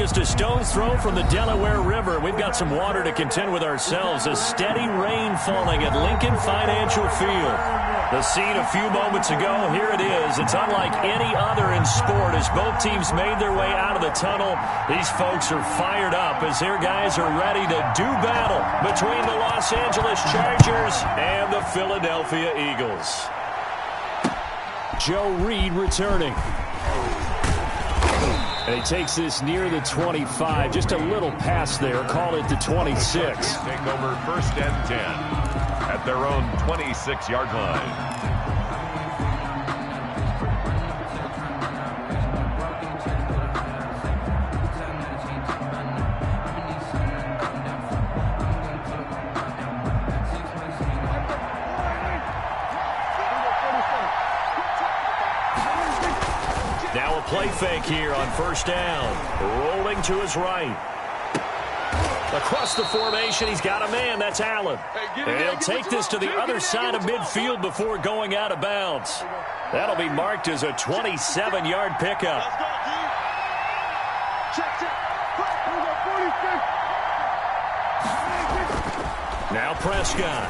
just a stone's throw from the Delaware River. We've got some water to contend with ourselves. A steady rain falling at Lincoln Financial Field. The scene a few moments ago, here it is. It's unlike any other in sport as both teams made their way out of the tunnel. These folks are fired up as their guys are ready to do battle between the Los Angeles Chargers and the Philadelphia Eagles. Joe Reed returning. And he takes this near the 25. Just a little pass there. Call it the 26. Take over 1st and 10 at their own 26-yard line. Now a play fake here on 1st down. Rolling to his right. Across the formation, he's got a man. That's Allen. And he'll take this to the other side of midfield before going out of bounds. That'll be marked as a 27-yard pickup. Now Prescott.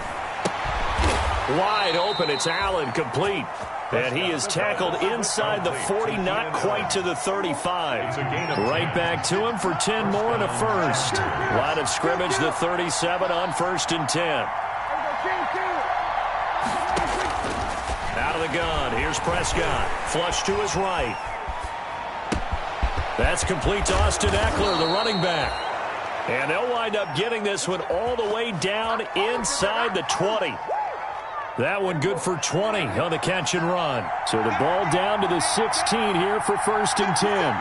Wide open. It's Allen, complete. And he is tackled inside the 40, not quite to the 35. Right back to him for 10 more and a first. Line of scrimmage, the 37 on 1st and 10. Out of the gun. Here's Prescott. Flush to his right. That's complete to Austin Eckler, the running back. And they'll wind up getting this one all the way down inside the 20. That one good for 20 on the catch and run. So the ball down to the 16 here for 1st and 10.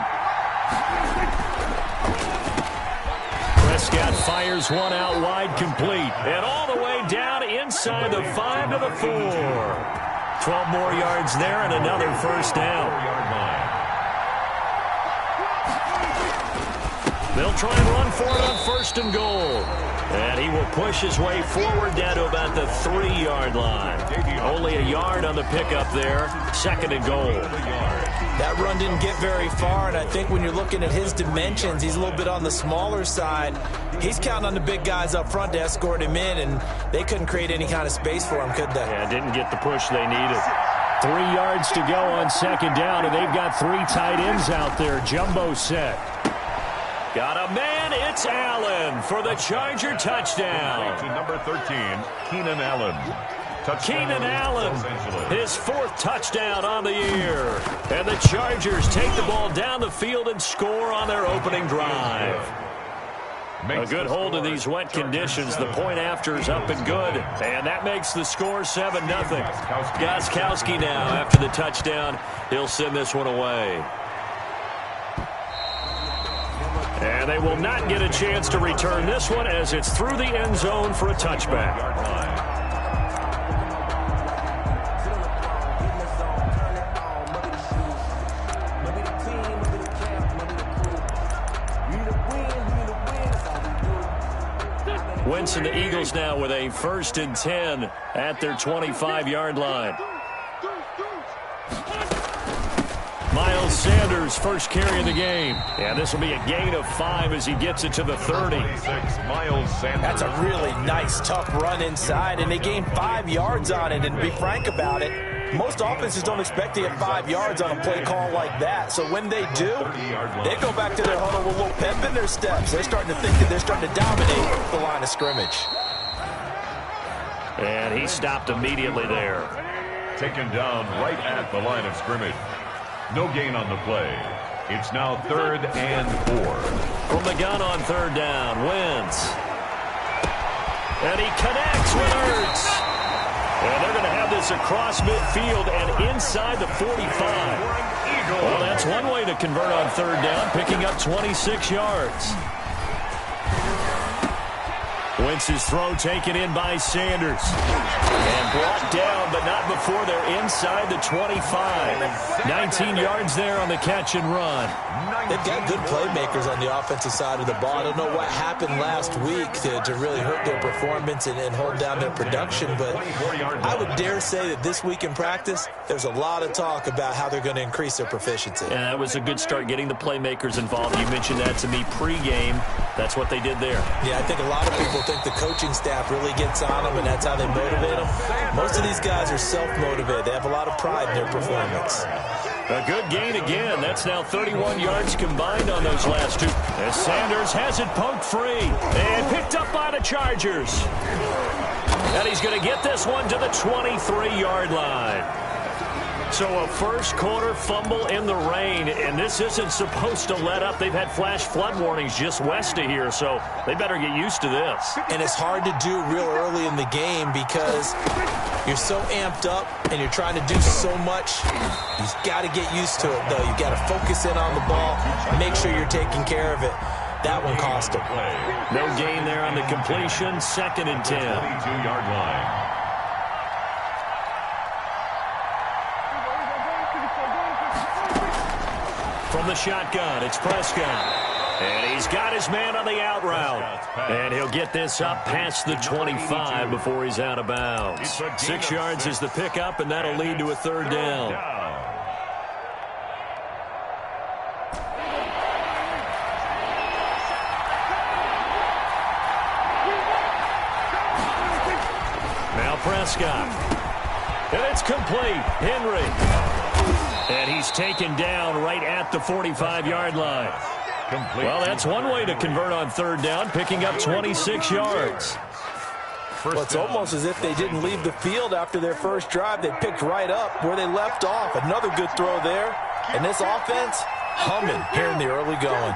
Prescott fires one out wide, complete. And all the way down inside the 5 to the 4. 12 more yards there and another 1st down. They'll try and run for it on 1st and goal. And he will push his way forward down to about the 3-yard line. Only a yard on the pickup there. 2nd and goal. That run didn't get very far, and I think when you're looking at his dimensions, he's a little bit on the smaller side. He's counting on the big guys up front to escort him in, and they couldn't create any kind of space for him, could they? Yeah, didn't get the push they needed. 3 yards to go on 2nd down, and they've got 3 tight ends out there. Jumbo set. Got a man, it's Allen for the Charger touchdown. To number 13, Keenan Allen. Keenan Allen, his 4th touchdown on the year. And the Chargers take the ball down the field and score on their opening drive. A good hold in these wet conditions. The point after is up and good. And that makes the score 7-0. Gostkowski now after the touchdown. He'll send this one away. And they will not get a chance to return this one as it's through the end zone for a touchback. Wentz and the Eagles now with a 1st and 10 at their 25-yard line. Miles Sanders, first carry of the game. And this will be a gain of 5 as he gets it to the 30. Miles Sanders. That's a really nice, tough run inside, and they gained 5 yards on it. And to be frank about it, most offenses don't expect to get 5 yards on a play call like that. So when they do, they go back to their huddle with a little pep in their steps. They're starting to think that they're starting to dominate the line of scrimmage. And he stopped immediately there. Taken down right at the line of scrimmage. No gain on the play. It's now 3rd and 4. From the gun on 3rd down, Wentz. And he connects with Ertz. And they're going to have this across midfield and inside the 45. Well, that's one way to convert on 3rd down, picking up 26 yards. Wentz's throw taken in by Sanders. And brought down, but not before they're inside the 25. 19 yards there on the catch and run. They've got good playmakers on the offensive side of the ball. I don't know what happened last week to really hurt their performance and hold down their production, but I would dare say that this week in practice, there's a lot of talk about how they're going to increase their proficiency. Yeah, that was a good start, getting the playmakers involved. You mentioned that to me pregame. That's what they did there. Yeah, I think a lot of people think the coaching staff really gets on them, and that's how they motivate them. Most of these guys are self-motivated. They have a lot of pride in their performance. A good gain again. That's now 31 yards combined on those last two. As Sanders has it poked free and picked up by the Chargers. And he's going to get this one to the 23-yard line. So a first quarter fumble in the rain, and this isn't supposed to let up. They've had flash flood warnings just west of here, so they better get used to this. And it's hard to do real early in the game because you're so amped up and you're trying to do so much. You've got to get used to it, though. You've got to focus in on the ball, make sure you're taking care of it. That one cost him. No gain there on the completion, 2nd and 10. 22-yard line. From the shotgun, it's Prescott. And he's got his man on the out route. And he'll get this up past the 25 before he's out of bounds. 6 yards is the pickup, and that'll lead to a 3rd down. Now Prescott. And it's complete. Henry. And he's taken down right at the 45-yard line. Well, that's one way to convert on 3rd down, picking up 26 yards. Well, it's almost as if they didn't leave the field after their first drive. They picked right up where they left off. Another good throw there. And this offense, humming here in the early going.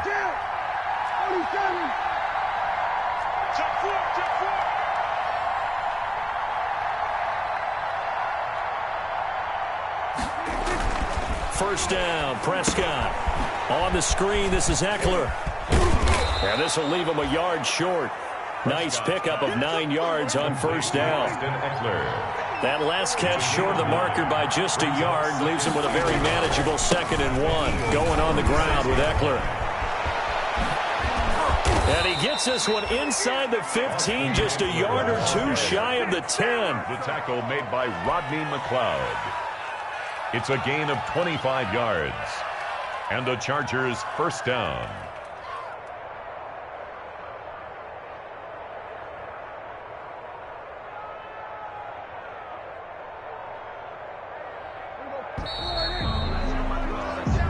First down, Prescott. On the screen, this is Eckler. And this will leave him a yard short. Nice pickup of 9 yards on first down. That last catch short of the marker by just a yard leaves him with a very manageable 2nd and 1. Going on the ground with Eckler. And he gets this one inside the 15, just a yard or two shy of the 10. The tackle made by Rodney McLeod. It's a gain of 25 yards. And the Chargers first down.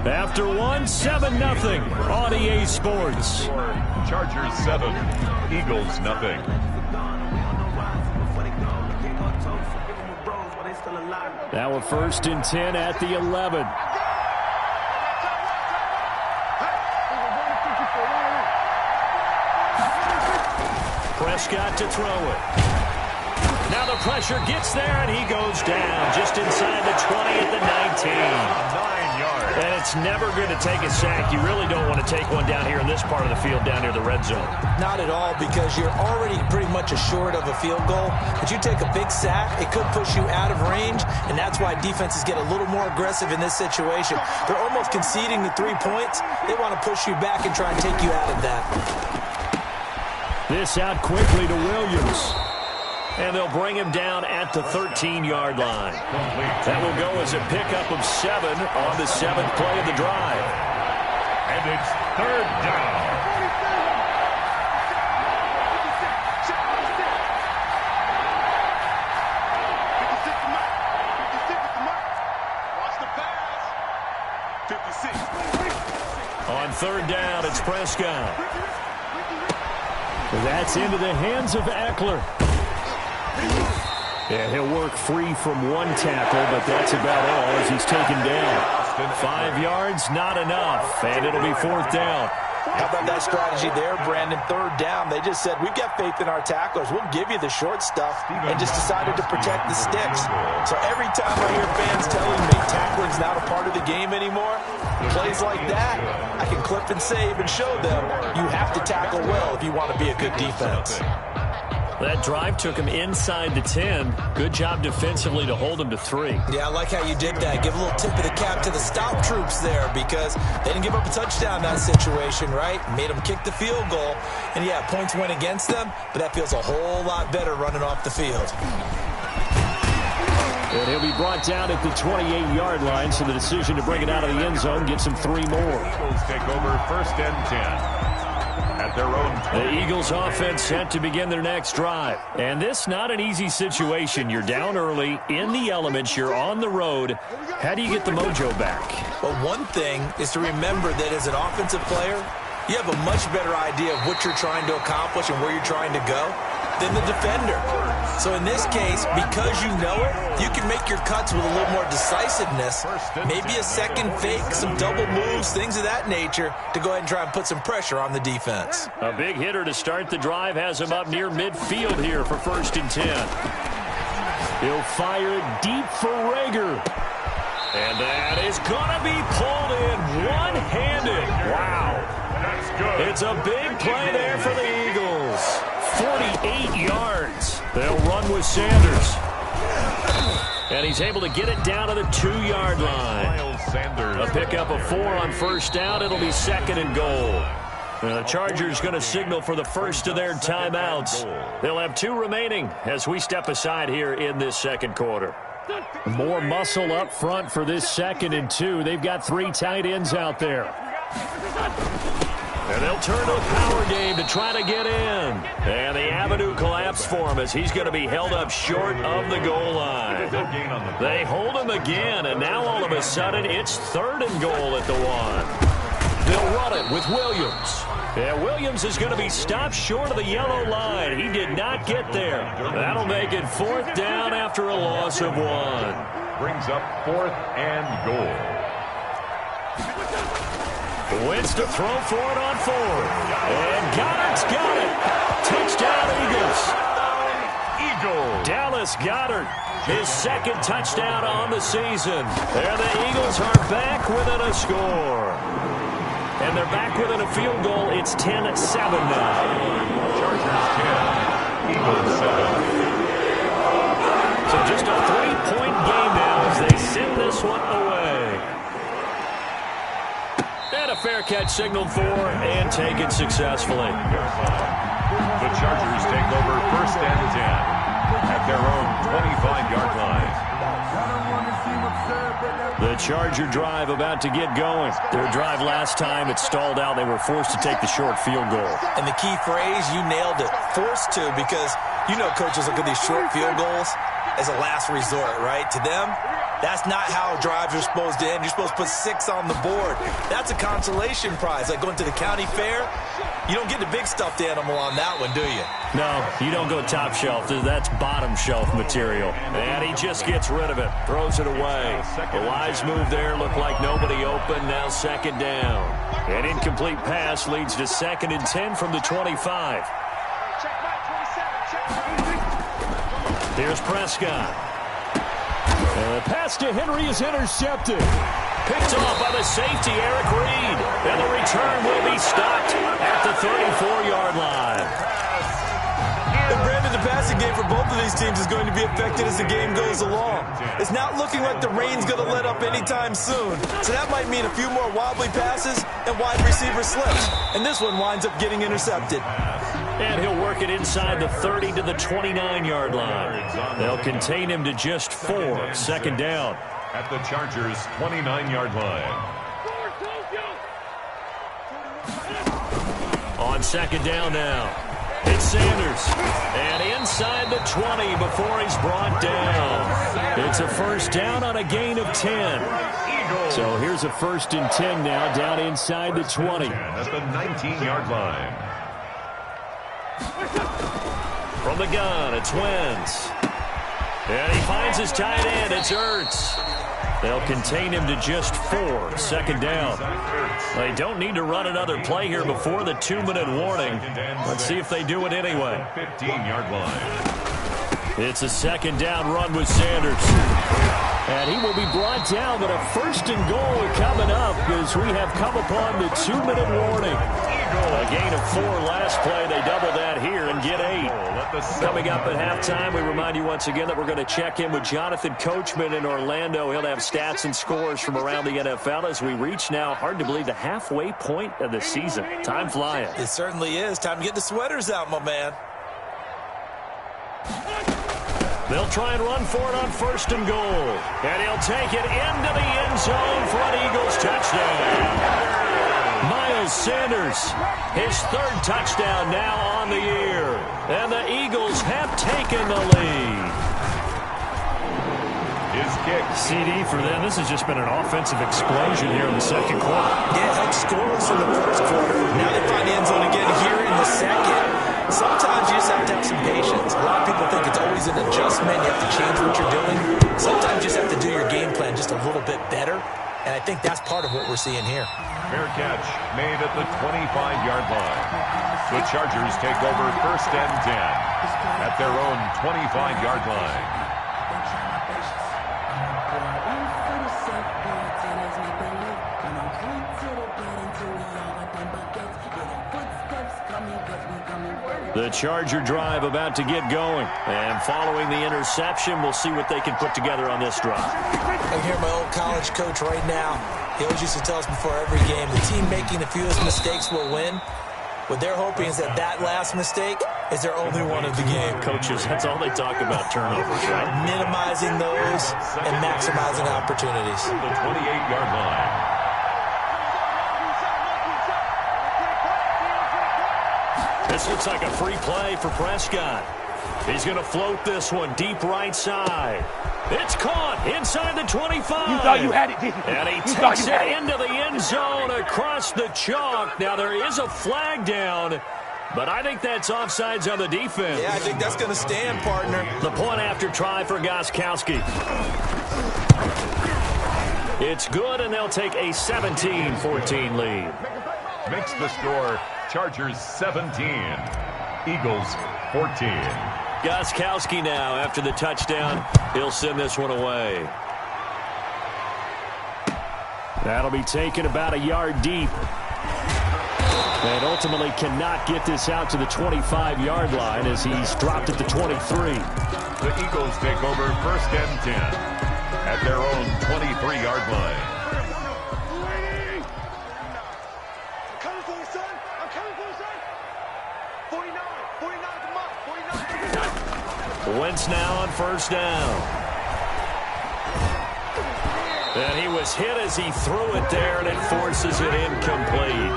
After one, 7-0 on EA Sports. Chargers 7, Eagles nothing. Now a 1st and 10 at the 11. Prescott to throw it. Now the pressure gets there, and he goes down just inside the 20 at the 19. 9 yards. And it's never going to take a sack. You really don't want to take one down here in this part of the field, down near the red zone. Not at all, because you're already pretty much assured of a field goal. But you take a big sack, it could push you out of range, and that's why defenses get a little more aggressive in this situation. They're almost conceding the 3 points. They want to push you back and try and take you out of that. This out quickly to Williams. And they'll bring him down at the 13-yard line. That will go as a pickup of 7 on the 7th play of the drive. And it's 3rd down. On 3rd down, it's Prescott. That's into the hands of Eckler. Yeah, he'll work free from one tackle, but that's about all as he's taken down. 5 yards, not enough, and it'll be 4th down. How about that strategy there, Brandon? 3rd down. They just said, we've got faith in our tacklers. We'll give you the short stuff, and just decided to protect the sticks. So every time I hear fans telling me tackling's not a part of the game anymore, plays like that, I can clip and save and show them you have to tackle well if you want to be a good defense. That drive took him inside the 10. Good job defensively to hold him to 3. Yeah, I like how you did that. Give a little tip of the cap to the stop troops there because they didn't give up a touchdown in that situation, right? Made them kick the field goal. And, yeah, points went against them, but that feels a whole lot better running off the field. And he'll be brought down at the 28-yard line, so the decision to bring it out of the end zone gets him 3 more. Eagles take over 1st and 10. At their own 20. The Eagles offense set to begin their next drive. And this not an easy situation. You're down early, in the elements, you're on the road. How do you get the mojo back? Well, one thing is to remember that as an offensive player, you have a much better idea of what you're trying to accomplish and where you're trying to go than the defender. So in this case, because you know it, you can make your cuts with a little more decisiveness, maybe a second fake, some double moves, things of that nature, to go ahead and try and put some pressure on the defense. A big hitter to start the drive has him up near midfield here for 1st and 10. He'll fire it deep for Rager. And that is going to be pulled in one-handed. Wow. That's good. It's a big play there for the Eagles. 48 yards. They'll run with Sanders. And he's able to get it down to the 2-yard line. A pickup of 4 on 1st down. It'll be 2nd and goal. The Chargers going to signal for the first of their timeouts. They'll have 2 remaining as we step aside here in this 2nd quarter. More muscle up front for this 2nd and 2. They've got 3 tight ends out there. And they'll turn to a power game to try to get in. And the avenue collapsed for him as he's going to be held up short of the goal line. They hold him again, and now all of a sudden it's 3rd and goal at the 1. They'll run it with Williams. And Williams is going to be stopped short of the yellow line. He did not get there. That'll make it 4th down after a loss of 1. Brings up 4th and goal. Wentz to throw for it on 4th. And Goddard's got it. Touchdown, Eagles. Dallas Goedert, his 2nd touchdown on the season. And the Eagles are back within a score. And they're back within a field goal. It's 10-7 now. Chargers 10, Eagles 7. So just a 3-point game now as they send this one away. And a fair catch signaled for and taken successfully. The Chargers take over 1st and 10 at their own 25-yard line. The Charger drive about to get going. Their drive last time, it stalled out. They were forced to take the short field goal. And the key phrase, you nailed it, forced to, because you know coaches look at these short field goals as a last resort, right? To them, that's not how drives are supposed to end. You're supposed to put 6 on the board. That's a consolation prize. Like going to the county fair, you don't get the big stuffed animal on that one, do you? No, you don't go top shelf. That's bottom shelf material. And he just gets rid of it, throws it away. The wise move there, looked like nobody open. Now 2nd down. An incomplete pass leads to 2nd and 10 from the 25. Here's Prescott. And the pass to Henry is intercepted. Picked off by the safety, Eric Reed. And the return will be stopped at the 34-yard line. And Brandon, the passing game for both of these teams is going to be affected as the game goes along. It's not looking like the rain's going to let up anytime soon. So that might mean a few more wobbly passes and wide receiver slips. And this one winds up getting intercepted. And he'll work it inside the 30 to the 29-yard line. They'll contain him to just 4. 2nd down. At the Chargers' 29-yard line. On 2nd down now. It's Sanders. And inside the 20 before he's brought down. It's a 1st down on a gain of 10. So here's a 1st and 10 now down inside the 20. At the 19-yard line. From the gun, it's Wentz. And he finds his tight end. It's Ertz. They'll contain him to just 4. 2nd down. They don't need to run another play here before the 2-minute warning. Let's see if they do it anyway. 15-yard line. It's a 2nd down run with Sanders. And he will be brought down, but a 1st and goal coming up as we have come upon the 2-minute warning. A gain of 4 last play. They double that here and get 8. Coming up at halftime, we remind you once again that we're going to check in with Jonathan Coachman in Orlando. He'll have stats and scores from around the NFL as we reach now, hard to believe, the halfway point of the season. Time flying. It certainly is. Time to get the sweaters out, my man. They'll try and run for it on 1st and goal. And he'll take it into the end zone for an Eagles touchdown. Miles Sanders, his 3rd touchdown now on the year. And the Eagles have taken the lead. His kick. CD for them. This has just been an offensive explosion here in the 2nd quarter. Yeah, held scoreless in the 1st quarter. Now they find the end zone again here in the 2nd. Sometimes you just have to have some patience. A lot of people think it's always an adjustment. You have to change what you're doing. Sometimes you just have to do your game plan just a little bit better. And I think that's part of what we're seeing here. Fair catch made at the 25-yard line. The Chargers take over 1st and 10 at their own 25-yard line. The Charger drive about to get going. And following the interception, we'll see what they can put together on this drive. I hear my old college coach right now. He always used to tell us before every game, the team making the fewest mistakes will win. What they're hoping is that that last mistake is their only one of the game. Coaches, that's all they talk about, turnovers, right? Minimizing those and maximizing opportunities. The 28-yard line. This looks like a free play for Prescott. He's going to float this one deep right side. It's caught inside the 25. You thought you had it, didn't you? And he takes it into the end zone across the chalk. Now, there is a flag down, but I think that's offsides on the defense. Yeah, I think that's going to stand, partner. The point after try for Gostkowski. It's good, and they'll take a 17-14 lead. Makes the score Chargers 17, Eagles 14. Gostkowski now after the touchdown. He'll send this one away. That'll be taken about a yard deep. And ultimately cannot get this out to the 25-yard line as he's dropped at the 23. The Eagles take over 1st and 10 at their own 23-yard line. Wentz now on 1st down. And he was hit as he threw it there, and it forces it incomplete.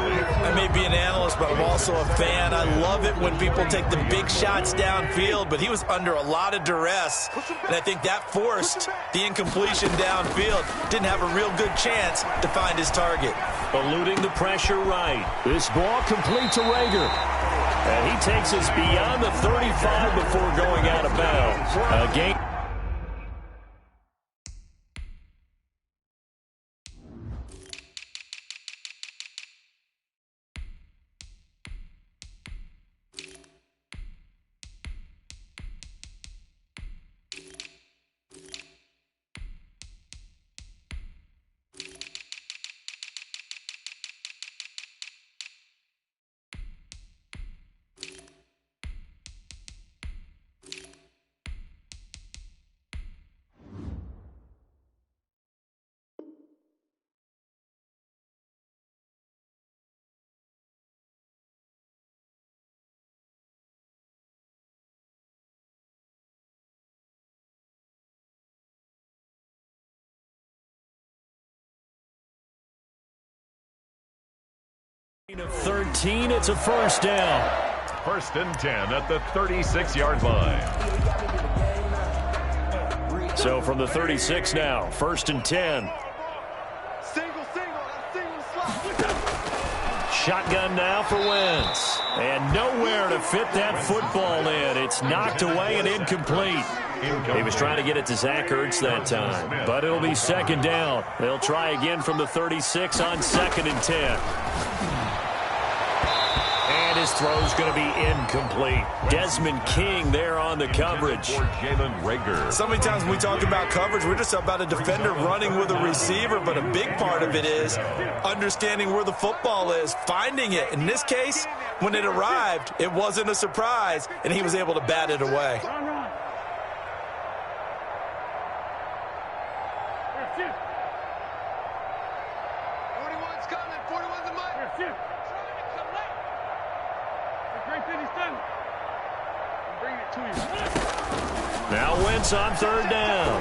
I may be an analyst, but I'm also a fan. I love it when people take the big shots downfield, but he was under a lot of duress, and I think that forced the incompletion downfield. Didn't have a real good chance to find his target. Eluding the pressure right. This ball complete to Rager. And he takes us beyond the 35 before going out of bounds. Again. Of 13, it's a 1st down. 1st and 10 at the 36-yard line. So from the 36 now, 1st and 10. Shotgun now for Wentz. And nowhere to fit that football in. It's knocked away and incomplete. He was trying to get it to Zach Ertz that time. But it'll be 2nd down. They'll try again from the 36 on 2nd and 10. And his throw's going to be incomplete. Desmond King there on the coverage. So many times when we talk about coverage, we're just about a defender running with a receiver, but a big part of it is understanding where the football is, finding it. In this case, when it arrived, it wasn't a surprise, and he was able to bat it away. Now Wentz on third down.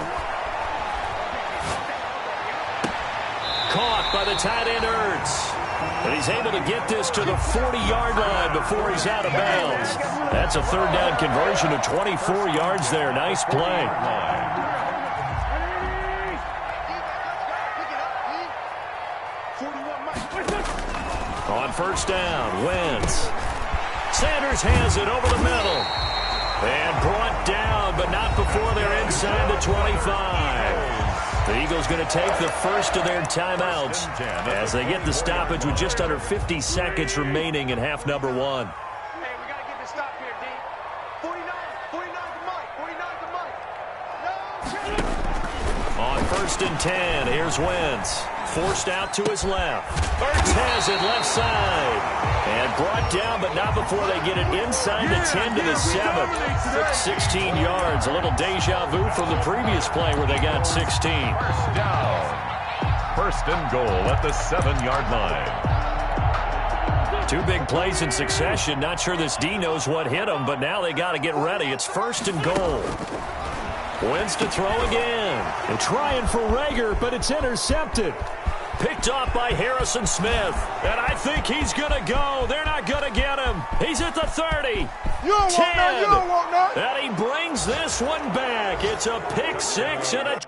Caught by the tight end Ertz. And he's able to get this to the 40-yard line before he's out of bounds. That's a third down conversion of 24 yards there. Nice play. On first down, Wentz. Sanders has it over the middle. And brought down, but not before they're inside the 25. The Eagles going to take the first of their timeouts as they get the stoppage with just under 50 seconds remaining in half number one. Hey, we got to get the stop here, D. 49 to Mike. No. On first and 10, here's Wentz. Forced out to his left. Ertz has it left side. And brought down, but not before they get it inside the 10 to the 7. 16 yards. A little deja vu from the previous play where they got 16. First down. First and goal at the 7-yard line. Two big plays in succession. Not sure this D knows what hit them, but now they got to get ready. It's first and goal. Wentz to throw again. They're trying for Rager, but it's intercepted. Picked off by Harrison Smith. And I think he's going to go. They're not going to get him. He's at the 30. You don't 10. want that. You don't want that. And he brings this one back. It's a pick six and a...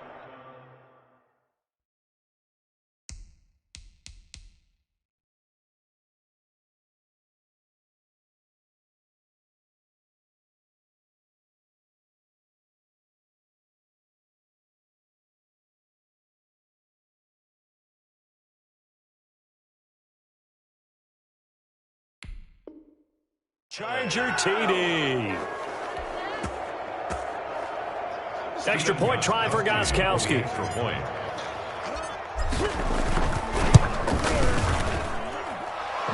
Charger TD. Extra point try for Gostkowski. Extra point.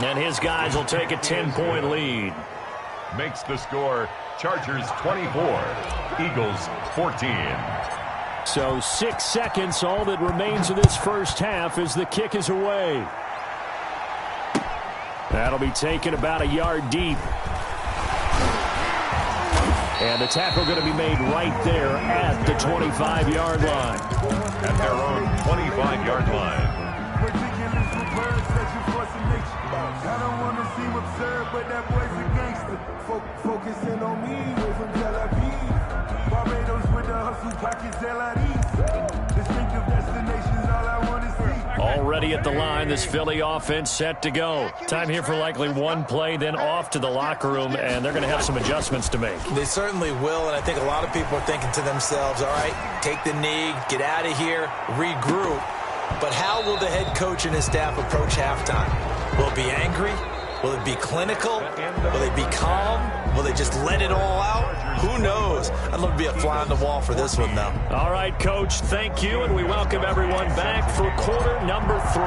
And his guys will take a 10-point lead. Makes the score Chargers 24, Eagles 14. So 6 seconds, all that remains of this first half as the kick is away. That'll be taken about a yard deep. And the tackle going to be made right there at the 25-yard line. At their own 25-yard line. I don't want to seem absurd, but that boy's a gangster. Focusing on me, we're from Tel Aviv. Barbados with the hustle pockets, LIDs. Distinctive destinations, all I want to see. Already at the line, this Philly offense set to go. Time here for likely one play, then off to the locker room, and they're going to have some adjustments to make. They certainly will, and I think a lot of people are thinking to themselves, all right, take the knee, get out of here, regroup. But how will the head coach and his staff approach halftime? Will it be angry? Will it be clinical? Will they be calm? Will they just let it all out? Who knows? I'd love to be a fly on the wall for this one, though. All right, Coach, thank you, and we welcome everyone back for quarter number 3.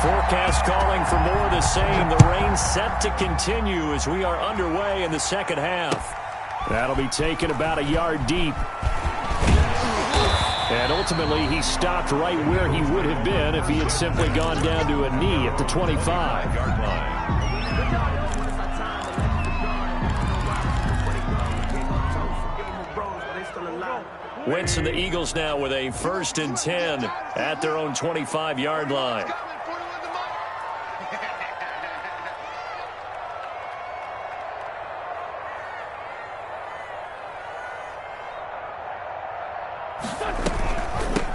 Forecast calling for more of the same. The rain set to continue as we are underway in the second half. That'll be taken about a yard deep. And ultimately, he stopped right where he would have been if he had simply gone down to a knee at the 25-yard line. Wentz and the Eagles now with a 1st and 10 at their own 25-yard line.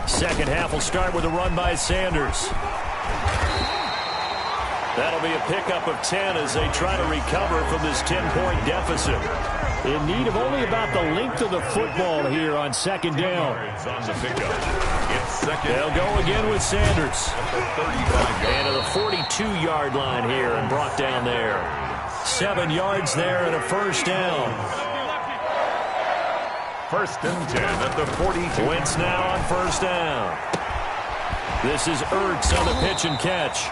Second half will start with a run by Sanders. That'll be a pickup of 10 as they try to recover from this 10-point deficit. In need of only about the length of the football here on second down. On the pickup. It's second. They'll go again with Sanders. And to the 42-yard line here and brought down there. 7 yards there and a first down. 1st and 10 at the 42. Wentz now on first down. This is Ertz on the pitch and catch.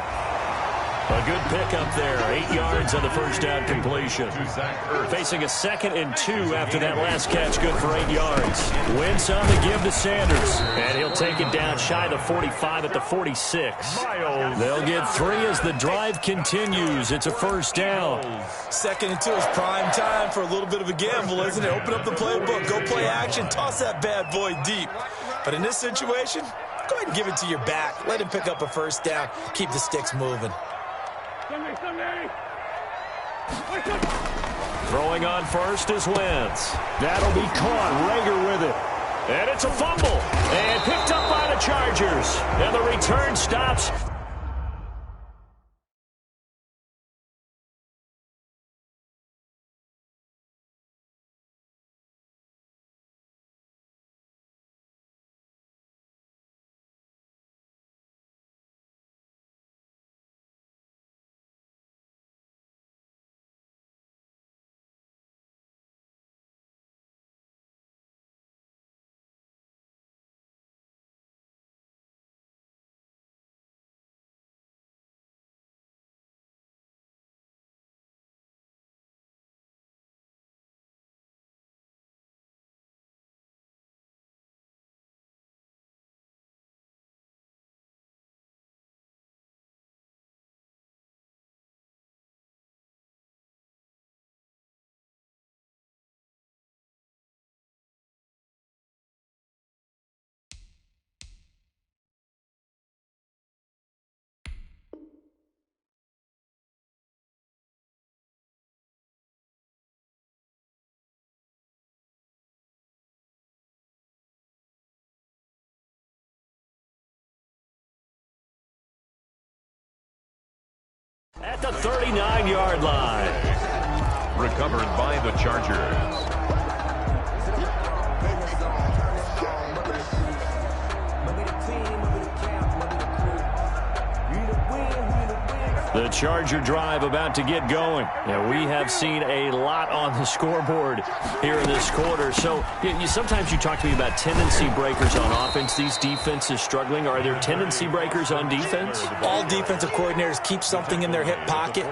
A good pickup there. 8 yards on the first down completion. Facing a 2nd and 2 after that last catch. Good for 8 yards. Wentz on the give to Sanders. And he'll take it down shy of the 45 at the 46. They'll get 3 as the drive continues. It's a first down. 2nd and 2 is prime time for a little bit of a gamble, isn't it? Open up the playbook. Go play action. Toss that bad boy deep. But in this situation, go ahead and give it to your back. Let him pick up a first down. Keep the sticks moving. Throwing on first is Wentz. That'll be caught. Rager with it. And it's a fumble. And picked up by the Chargers. And the return stops. At the 39-yard line. Recovered by the Chargers. The Charger drive about to get going. Now, we have seen a lot on the scoreboard here in this quarter. So, sometimes you talk to me about tendency breakers on offense. These defenses struggling. Are there tendency breakers on defense? All defensive coordinators keep something in their hip pocket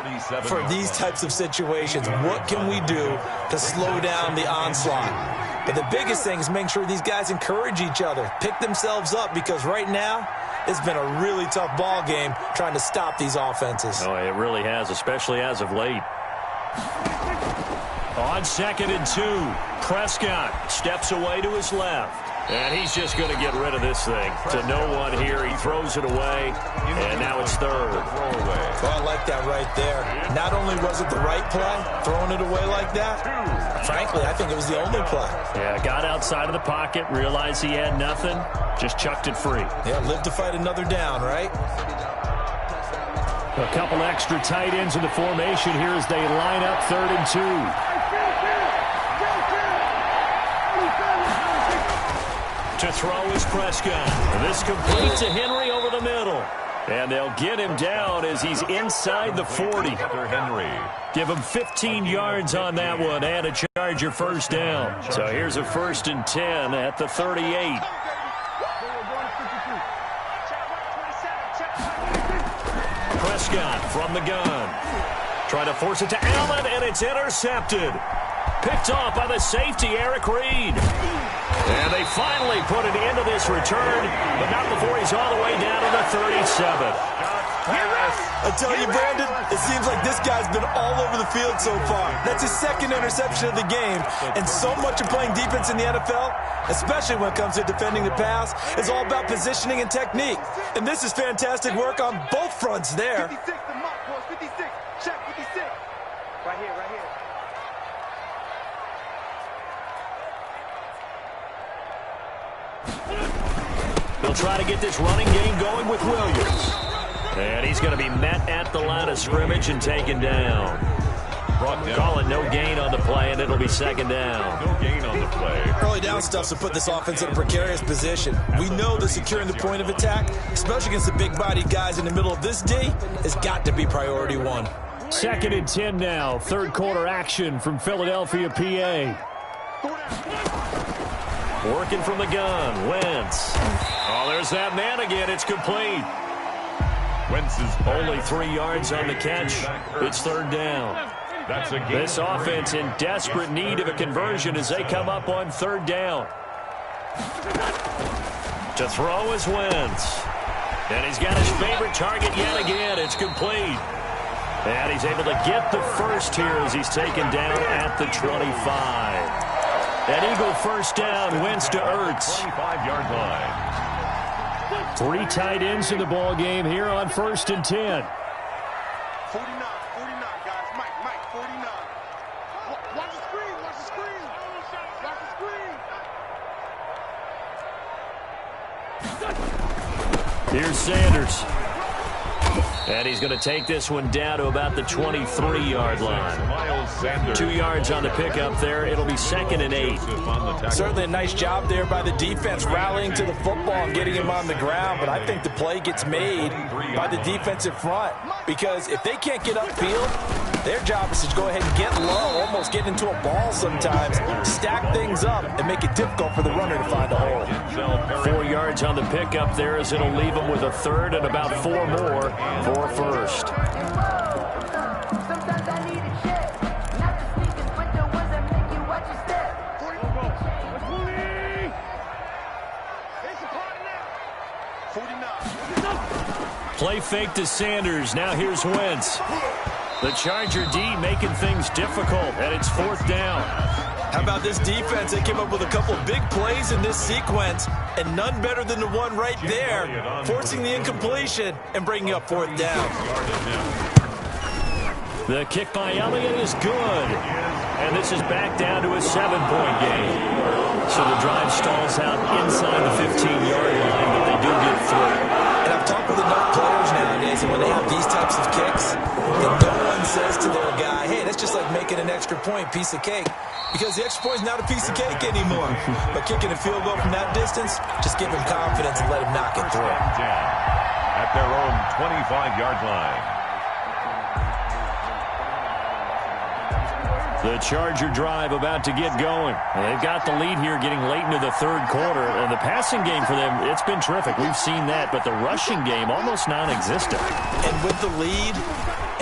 for these types of situations. What can we do to slow down the onslaught? But the biggest thing is making sure these guys encourage each other, pick themselves up, because right now, it's been a really tough ball game trying to stop these offenses. Oh, it really has, especially as of late. On 2nd and 2, Prescott steps away to his left. And he's just going to get rid of this thing. To no one here. He throws it away. And now it's 3rd. Well, I like that right there. Not only was it the right play, throwing it away like that, frankly, I think it was the only play. Yeah, got outside of the pocket, realized he had nothing, just chucked it free. Yeah, live to fight another down, right? A couple extra tight ends in the formation here as they line up 3rd and 2. To throw is Prescott. This completes to Henry over the middle. And they'll get him down as he's inside the 40. Henry. Give him 15 yards on that one and a Charger first down. So here's a 1st and 10 at the 38. Prescott from the gun. Trying to force it to Allen, and it's intercepted. Picked off by the safety, Eric Reed. And they finally put an end to this return, but not before he's all the way down to the 37. I tell you, Brandon, it seems like this guy's been all over the field so far. That's his 2nd interception of the game. And so much of playing defense in the NFL, especially when it comes to defending the pass, is all about positioning and technique. And this is fantastic work on both fronts there. 56, the mark was 56. Check 56. Right here, right here. They'll try to get this running game going with Williams. And he's going to be met at the line of scrimmage and taken down. Calling no gain on the play, and it'll be 2nd down. No gain on the play. Early down stuff's to put this offense in a precarious position. We know that securing the point of attack, especially against the big-bodied guys in the middle of this D, has got to be priority 1. Second and 10 now. Third quarter action from Philadelphia, PA. Working from the gun. Wentz. Oh, there's that man again. It's complete. Wentz is only 3 yards on the catch. It's third down. This offense in desperate need of a conversion as they come up on third down. To throw is Wentz. And he's got his favorite target yet again. It's complete. And he's able to get the first here as he's taken down at the 25. An Eagle first down. Wentz to Ertz. 25-yard line. 3 tight ends in the ball game here on first and 10. 49, guys. Mike, 49. Watch the screen. Watch the screen. Here's Sanders. And he's going to take this one down to about the 23-yard line. 2 yards on the pickup there. It'll be second and 8. Certainly a nice job there by the defense rallying to the football and getting him on the ground. But I think the play gets made by the defensive front. Because if they can't get upfield, their job is to go ahead and get low, almost get into a ball sometimes, stack things up, and make it difficult for the runner to find a hole. 4 yards on the pickup there as it'll leave him with a third and about 4 more for first. Sometimes I need a check, not the sneakers, but the ones that make you watch your step. Play fake to Sanders. Now here's Wentz. The Charger D making things difficult, and it's fourth down. How about this defense? They came up with a couple of big plays in this sequence, and none better than the one right there, forcing the incompletion and bringing up fourth down. The kick by Elliott is good, and this is back down to a 7-point game. So the drive stalls out inside the 15-yard line, but they do get through. And I've talked with enough players nowadays, and when they have these types of kicks, that no one says to their guy, hey, that's just like making an extra point, piece of cake. Because the extra point is not a piece of cake anymore. But kicking a field goal from that distance, just give him confidence and let him knock it through. At their own 25-yard line. The Charger drive about to get going. They've got the lead here getting late into the third quarter. And the passing game for them, it's been terrific. We've seen that. But the rushing game, almost non-existent. And with the lead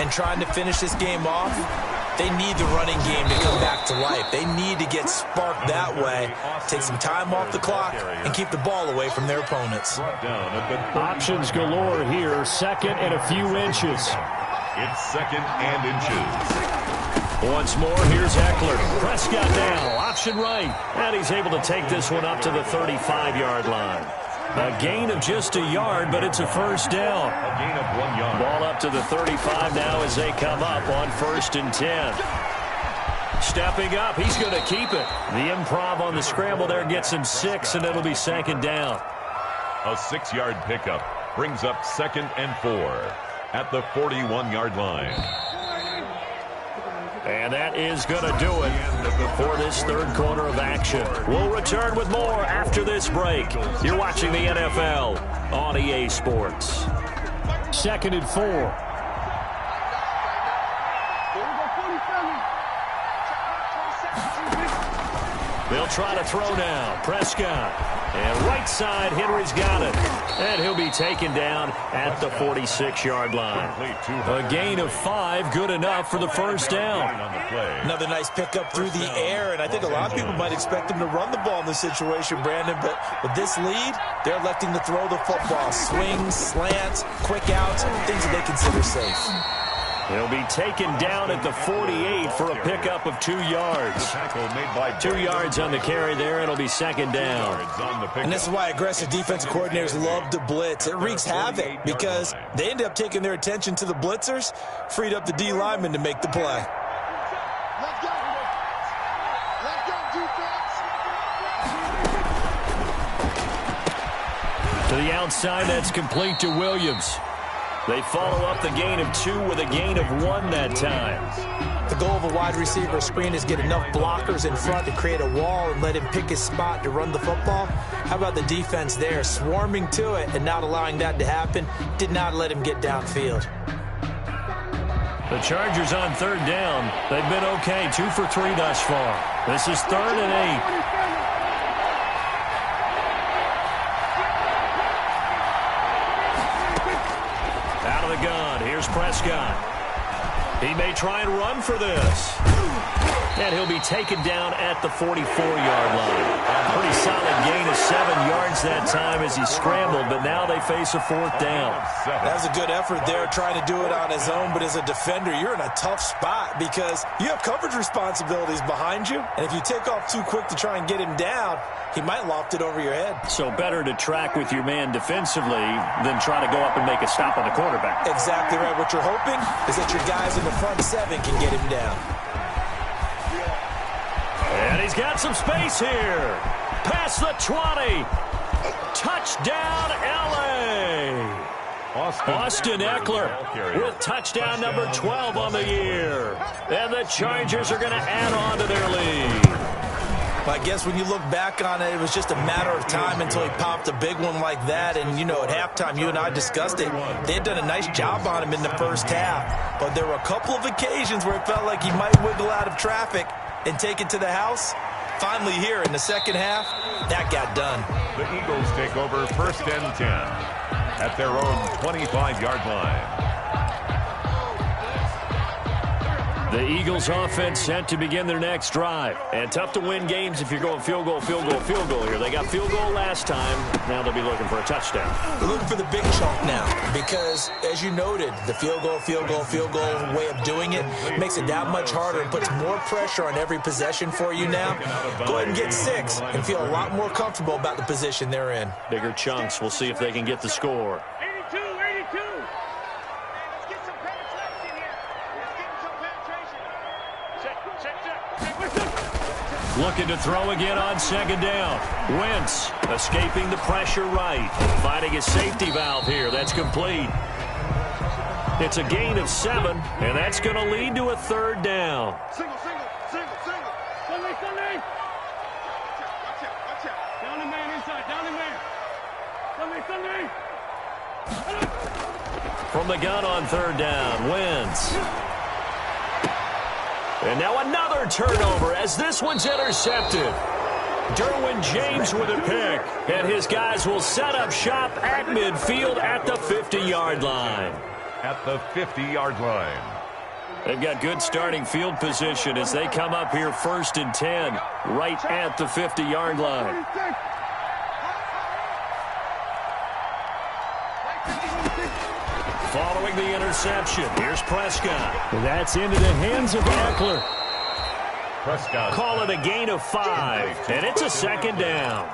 and trying to finish this game off, they need the running game to come back to life. They need to get sparked that way, take some time off the clock, and keep the ball away from their opponents. Options galore here. Second and a few inches. It's second and inches. Once more, here's Eckler. Prescott now, option right. And he's able to take this one up to the 35-yard line. A gain of just a yard, but it's a first down. A gain of 1 yard. Ball up to the 35 now as they come up on first and 10. Stepping up, he's going to keep it. The improv on the scramble there gets him 6, and it'll be second down. A 6-yard pickup brings up second and 4 at the 41-yard line. And that is going to do it for this third quarter of action. We'll return with more after this break. You're watching the NFL on EA Sports. Second and 4. They'll try to throw now. Prescott. And right side, Henry's got it. And he'll be taken down at the 46-yard line. A gain of 5, good enough for the first down. Another nice pickup through the air, and I think a lot of people might expect them to run the ball in this situation, Brandon, but with this lead, they're electing to throw the football. Swings, slants, quick outs, things that they consider safe. He'll be taken down at the 48 for a pickup of 2 yards. 2 yards on the carry there. It'll be second down. And this is why aggressive defensive coordinators love to blitz. It wreaks havoc because they end up taking their attention to the blitzers, freed up the D lineman to make the play. Let's go. Let's go, defense. To the outside, that's complete to Williams. They follow up the gain of 2 with a gain of 1 that time. The goal of a wide receiver screen is get enough blockers in front to create a wall and let him pick his spot to run the football. How about the defense there, swarming to it and not allowing that to happen? Did not let him get downfield. The Chargers on third down. They've been okay, 2 for 3 thus far. This is 3rd and 8. Out of the gun. Here's Prescott. He may try and run for this. And he'll be taken down at the 44-yard line. Pretty solid gain of 7 yards that time as he scrambled, but now they face a 4th down. That's a good effort there, trying to do it on his own, but as a defender, you're in a tough spot because you have coverage responsibilities behind you, and if you take off too quick to try and get him down, he might loft it over your head. So better to track with your man defensively than try to go up and make a stop on the quarterback. Exactly right. What you're hoping is that your guys in the front 7 can get him down. And he's got some space here. Past the 20. Touchdown, L.A. Austin Eckler with touchdown number 12 on the year. And the Chargers are going to add on to their lead. I guess when you look back on it, it was just a matter of time until he popped a big one like that. And, you know, at halftime, you and I discussed it. They had done a nice job on him in the first half. But there were a couple of occasions where it felt like he might wiggle out of traffic and take it to the house. Finally here in the second half, that got done. The Eagles take over 1st and 10 at their own 25-yard line. The Eagles offense set to begin their next drive. And tough to win games if you're going field goal, field goal, field goal here. They got field goal last time. Now they'll be looking for a touchdown. They're looking for the big chunk now because, as you noted, the field goal, field goal, field goal way of doing it makes it that much harder and puts more pressure on every possession for you now. Go ahead and get 6 and feel a lot more comfortable about the position they're in. Bigger chunks. We'll see if they can get the score. 82, 82. Let's get some penetration here. Let's get some penetration. Check. Looking to throw again on 2nd down. Wentz escaping the pressure right. Finding a safety valve here. That's complete. It's a gain of 7, and that's going to lead to a 3rd down. Single. Sunday. Watch out. Down the man inside. Sunday. From the gun on 3rd down, Wentz. And now another turnover as this one's intercepted. Derwin James with a pick. And his guys will set up shop at midfield at the 50-yard line. At the 50-yard line. They've got good starting field position as they come up here 1st and 10, right at the 50-yard line. Following the interception, here's Prescott. That's into the hands of Eckler. Prescott. Call it a gain of 5, and it's a 2nd down.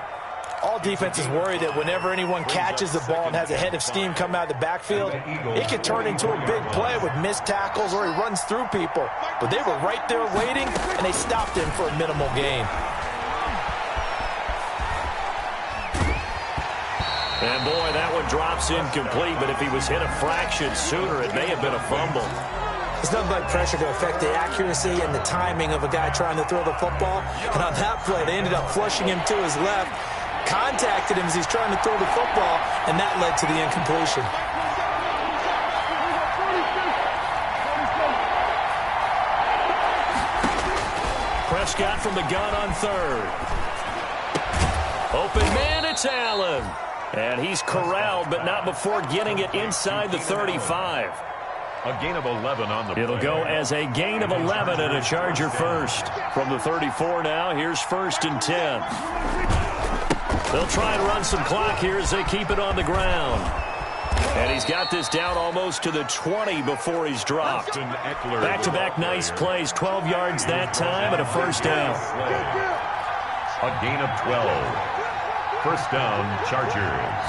All defenses worry that whenever anyone catches the ball and has a head of steam come out of the backfield, it can turn into a big play with missed tackles or he runs through people. But they were right there waiting, and they stopped him for a minimal gain. And boy, that one drops incomplete, but if he was hit a fraction sooner, it may have been a fumble. It's nothing like pressure to affect the accuracy and the timing of a guy trying to throw the football. And on that play, they ended up flushing him to his left, contacted him as he's trying to throw the football, and that led to the incompletion. Prescott from the gun on 3rd. Open man, it's Allen. And he's corralled, but not before getting it inside the 35. A gain of 11 on the play. It'll go as a gain of 11 and a Charger first. From the 34 now, here's 1st and 10. They'll try and run some clock here as they keep it on the ground. And he's got this down almost to the 20 before he's dropped. Back-to-back nice plays, 12 yards that time and a 1st down. A gain of 12. 1st down, Chargers.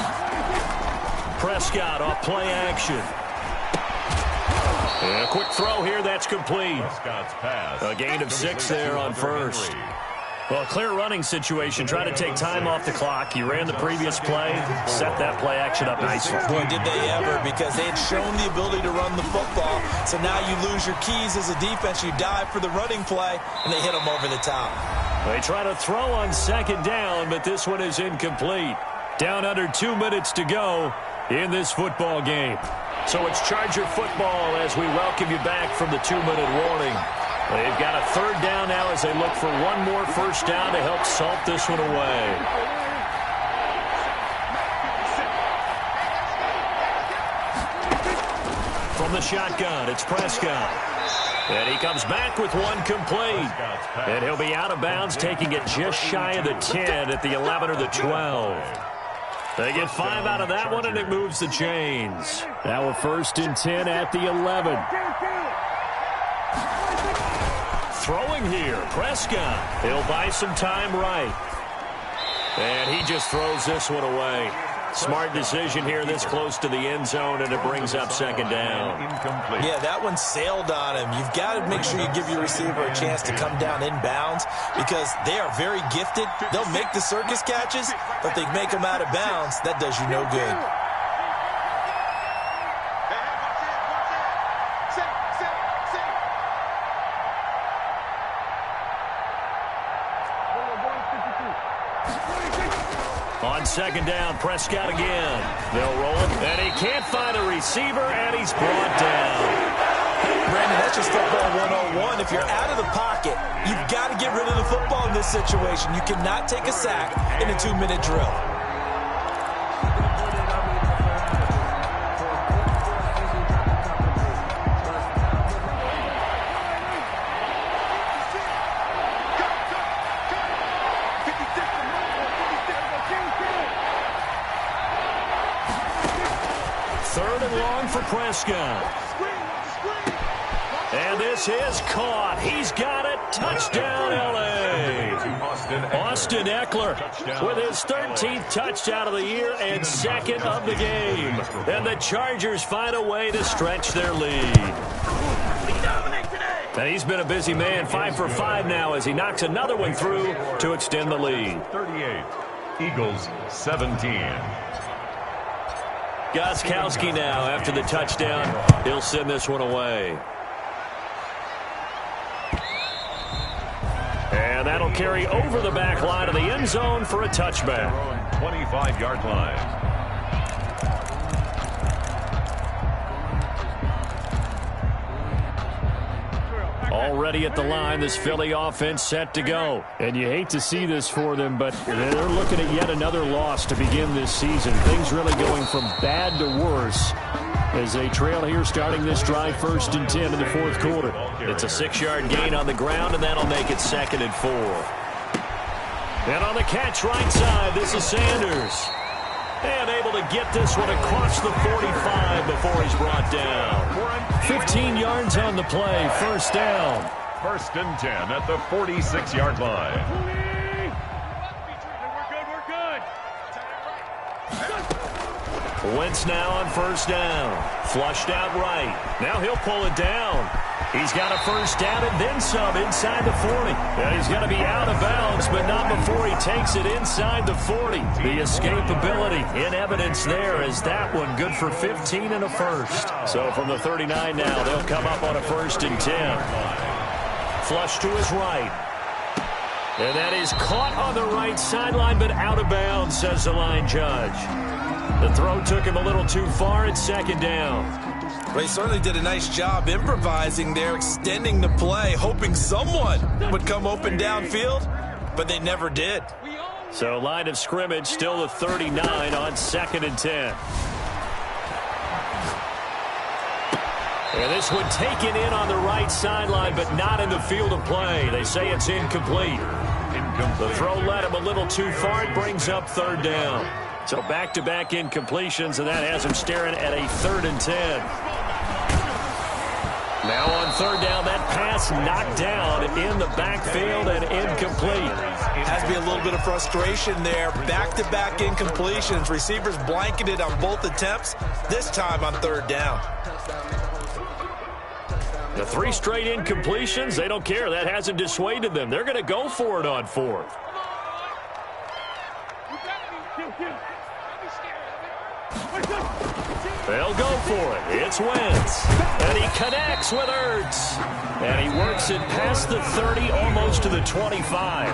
Prescott off play action. And a quick throw here, that's complete. Prescott's pass. A gain of 6 there on 1st. Well, clear running situation. Try to take time off the clock. You ran the previous play, set that play action up nicely. Boy, did they ever, because they had shown the ability to run the football. So now you lose your keys as a defense. You dive for the running play, and they hit them over the top. They try to throw on 2nd down, but this one is incomplete. Down under 2 minutes to go. in this football game. So it's Charger football as we welcome you back from the 2-minute warning. They've got a third down now as they look for one more first down to help salt this one away. From the shotgun, it's Prescott. And he comes back with one complete. And he'll be out of bounds, taking it just shy of the 10 at the 11 or the 12. They get 5 out of that one, and it moves the chains. Now a 1st and 10 at the 11. Throwing here, Prescott. He'll buy some time right. And he just throws this one away. Smart decision here this close to the end zone, and it brings up 2nd down. Yeah, that one sailed on him. You've got to make sure you give your receiver a chance to come down inbounds because they are very gifted. They'll make the circus catches, but if they make them out of bounds, that does you no good. On 2nd down, Prescott again. They'll roll him, and he can't find a receiver, and he's brought down. Brandon, that's just football 101. If you're out of the pocket, you've got to get rid of the football in this situation. You cannot take a sack in a 2-minute drill. Prescott. And this is caught. He's got it. Touchdown, L.A. Austin Eckler with his 13th touchdown of the year and 2nd of the game. And the Chargers find a way to stretch their lead. And he's been a busy man, 5 for 5 now as he knocks another one through to extend the lead. 38, Eagles 17. Gostkowski now after the touchdown. He'll send this one away. And that'll carry over the back line of the end zone for a touchback. 25-yard line. Already at the line, this Philly offense set to go. And you hate to see this for them, but they're looking at yet another loss to begin this season. Things really going from bad to worse as they trail here starting this drive 1st and 10 in the 4th quarter. It's a 6-yard gain on the ground, and that'll make it 2nd and 4. And on the catch right side, this is Sanders. And able to get this one across the 45 before he's brought down. 15 yards on the play, 1st down. 1st and 10 at the 46-yard line. Wentz now on 1st down. Flushed out right. Now he'll pull it down. He's got a 1st down and then some inside the 40. And he's going to be out of bounds, but not before he takes it inside the 40. The escapability in evidence there as that one good for 15 and a 1st. So from the 39 now, they'll come up on a 1st and 10. Flush to his right. And that is caught on the right sideline, but out of bounds, says the line judge. The throw took him a little too far. It's 2nd down. Well, he certainly did a nice job improvising there, extending the play, hoping someone would come open downfield, but they never did. So line of scrimmage still the 39 on 2nd and 10. And this one taken in on the right sideline, but not in the field of play. They say it's incomplete. The throw led him a little too far. It brings up 3rd down. So back-to-back incompletions, and that has him staring at a 3rd and 10. Now on 3rd down, that pass knocked down in the backfield and incomplete. Has to be a little bit of frustration there. Back-to-back incompletions. Receivers blanketed on both attempts, this time on 3rd down. The 3 straight incompletions, they don't care. That hasn't dissuaded them. They're going to go for it on 4th. They'll go for it. It's Wentz. And he connects with Ertz. And he works it past the 30, almost to the 25.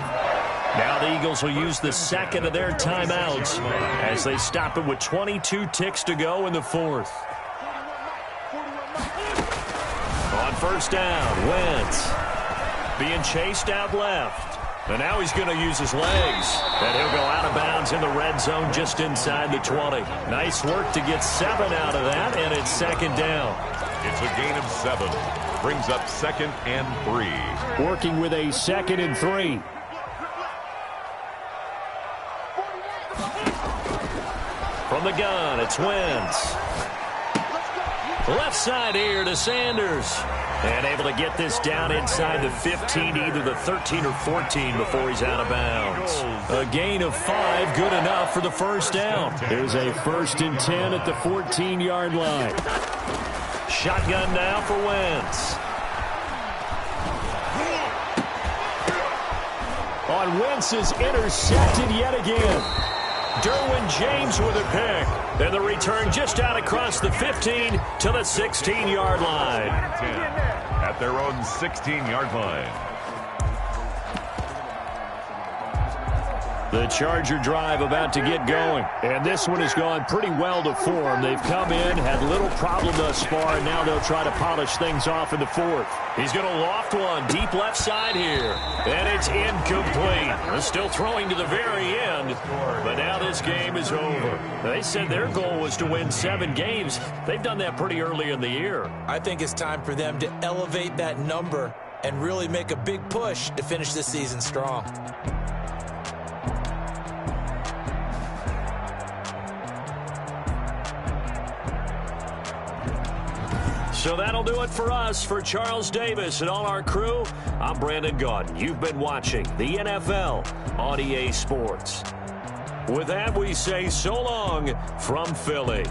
Now the Eagles will use the second of their timeouts as they stop it with 22 ticks to go in the fourth. On first down, Wentz being chased out left. And now he's going to use his legs. And he'll go out of bounds in the red zone just inside the 20. Nice work to get 7 out of that, and it's second down. It's a gain of 7. Brings up 2nd and 3. Working with a 2nd and 3. From the gun, it's Wentz. Left side here to Sanders. And able to get this down inside the 15, either the 13 or 14 before he's out of bounds. A gain of 5, good enough for the first down. Here's a 1st and 10 at the 14-yard line. Shotgun now for Wentz. On Wentz is intercepted yet again. Derwin James with a pick. And the return just out across the 15 to the 16-yard line. 10 at their own 16-yard line. The Charger drive about to get going. And this one has gone pretty well to form. They've come in, had little problem thus far, and now they'll try to polish things off in the fourth. He's going to loft one deep left side here. And it's incomplete. They're still throwing to the very end. But now this game is over. They said their goal was to win 7 games. They've done that pretty early in the year. I think it's time for them to elevate that number and really make a big push to finish this season strong. So that'll do it for us. For Charles Davis and all our crew, I'm Brandon Gaudin. You've been watching the NFL on EA Sports. With that, we say so long from Philly.